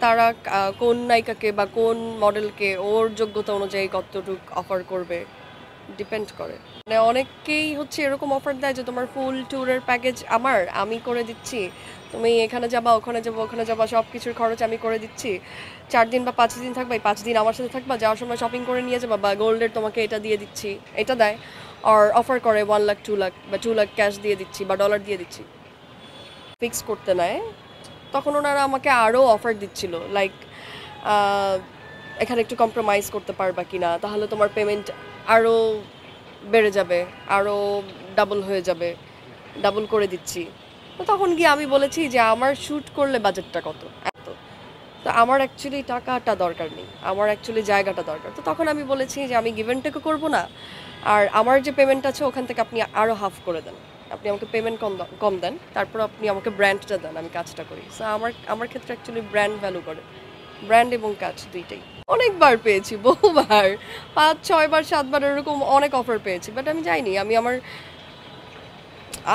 তারা কোন নায়িকাকে বা কোন মডেলকে ওর যোগ্যতা অনুযায়ী কতটুক অফার করবে ডিপেন্ড করে। মানে অনেকেই হচ্ছে এরকম অফার দেয় যে তোমার ফুল ট্যুরের প্যাকেজ আমি করে দিচ্ছি, তুমি এখানে যাবা ওখানে যাবা সব কিছুর খরচ আমি করে দিচ্ছি, 4 দিন বা 5 দিন থাকবা, এই 5 দিন আমার সাথে থাকবা, যাওয়ার সময় শপিং করে নিয়ে যাবা, বা গোল্ডের তোমাকে এটা দিয়ে দিচ্ছি, এটা দেয়। আর অফার করে 1 লাখ 2 লাখ বা 2 লাখ ক্যাশ দিয়ে দিচ্ছি বা ডলার দিয়ে দিচ্ছি, ফিক্স করতে নেয়। তখন ওনারা আমাকে আরও অফার দিচ্ছিল, লাইক এখানে একটু কম্প্রোমাইজ করতে পারবা কি না, তাহলে তোমার পেমেন্ট আরও বেড়ে যাবে, আরও ডাবল হয়ে যাবে, ডাবল করে দিচ্ছি। তো তখন গিয়ে আমি বলেছি যে আমার শ্যুট করলে বাজেটটা কত, এত। তো আমার অ্যাকচুয়ালি টাকাটা দরকার নেই, আমার অ্যাকচুয়ালি জায়গাটা দরকার। তো তখন আমি বলেছি যে আমি গিভ অ্যান্ড টেকও করবো না, আর আমার যে পেমেন্ট আছে ওখান থেকে আপনি আরও হাফ করে দেন, আপনি আমাকে পেমেন্ট কম দেন, তারপর আপনি আমাকে ব্র্যান্ডটা দেন, আমি কাজটা করি। সো আমার আমার ক্ষেত্রে অ্যাকচুয়ালি ব্র্যান্ড ভ্যালু করে, ব্র্যান্ড এবং কাজ দুইটাই। অনেকবার পেয়েছি, বহুবার, 5 6 বার 7 বার এরকম অনেক অফার পেয়েছি, বাট আমি যাইনি।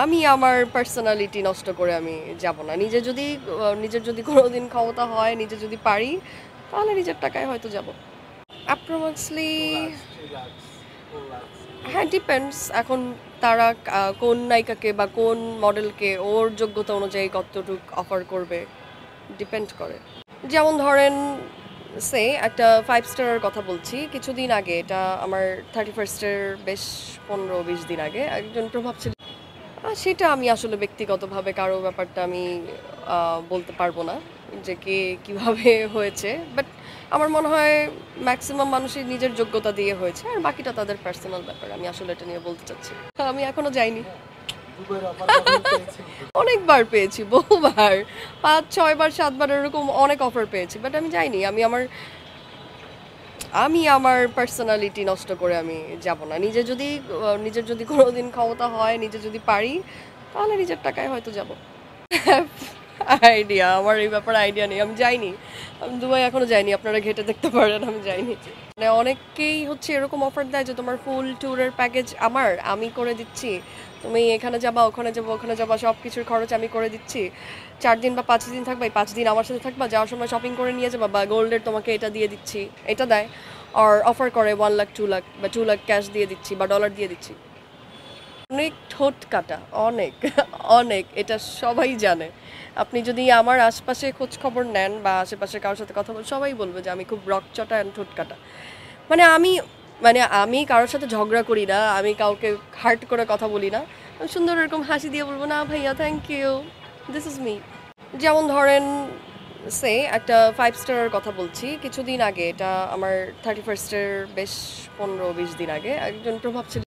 আমি আমার পার্সোনালিটি নষ্ট করে আমি যাব না। নিজের যদি কোনোদিন ক্ষমতা হয়, নিজে যদি পারি, তাহলে নিজের টাকায় হয়তো যাব। অ্যাপ্রক্সলি, 2 lakhs 4 lakhs হ্যাঁ, ডিপেন্ডস। এখন তারা কোন নায়িকাকে বা কোন মডেলকে ওর যোগ্যতা অনুযায়ী কতটুক অফার করবে ডিপেন্ড করে। যেমন ধরেন, একটা 5 স্টারের কথা বলছি। কিছুদিন আগে, এটা আমার 31st-এর বেশ 15 20 দিন আগে একজন প্রভাবশালী, সেটা আমি আসলে ব্যক্তিগতভাবে কারো ব্যাপারটা আমি বলতে পারবো না যে কে কীভাবে হয়েছে, বাট আমার মনে হয় ম্যাক্সিমাম মানুষই নিজের যোগ্যতা দিয়ে হয়েছে, আর বাকিটা তাদের পার্সোনাল ব্যাপার। আমি আসলে এটা নিয়ে বলতে চাচ্ছি। আমি এখনো যাইনি। দুবাইয়ের অফার কখনো পেয়েছেন? অনেকবার পেয়েছি, বহুবার, 5 6 বার 7 বার এরকম অনেক অফার পেয়েছি, বাট আমি যাইনি। আমি আমার পার্সোনালিটি নষ্ট করে আমি যাব না। নিজের যদি কোনোদিন ক্ষমতা হয়, নিজে যদি পারি, তাহলে নিজের টাকায় হয়তো যাব। আমার এই ব্যাপারে আইডিয়া নেই, আমি যাইনি। আমি দুবাই এখনো যাইনি, আপনারা ঘেঁটে দেখতে পারেন, আমি যাইনি। মানে অনেকেই হচ্ছে এরকম অফার দেয় যে তোমার ফুল ট্যুরের প্যাকেজ আমি করে দিচ্ছি, তুমি এখানে যাবা ওখানে যাবা সব কিছুর খরচ আমি করে দিচ্ছি, 4 দিন বা 5 দিন থাকবা, এই 5 দিন আমার সাথে থাকবা, যাওয়ার সময় শপিং করে নিয়ে যাবা, বা গোল্ডের তোমাকে এটা দিয়ে দিচ্ছি, এটা দেয়। আর অফার করে 1 লাখ 2 লাখ বা 2 লাখ ক্যাশ দিয়ে দিচ্ছি বা ডলার দিয়ে দিচ্ছি। অনেক ঠোঁট কাটা, অনেক অনেক, এটা সবাই জানে। আপনি যদি আমার আশপাশে খোঁজ খবর নেন বা আশেপাশে কারোর সাথে কথা বলেন, সবাই বলবে যে আমি খুব রকচটা অ্যান্ড ঠোঁট কাটা। মানে আমি আমি কারোর সাথে ঝগড়া করি না, আমি কাউকে হার্ট করে কথা বলি না। আমি সুন্দর এরকম হাসি দিয়ে বলবো, না ভাইয়া, thank you, this is me. যেমন ধরেন, একটা 5 স্টারের কথা বলছি। কিছুদিন আগে, এটা আমার 31st-এর বেশ 15 20 দিন আগে একজন প্রভাবশালী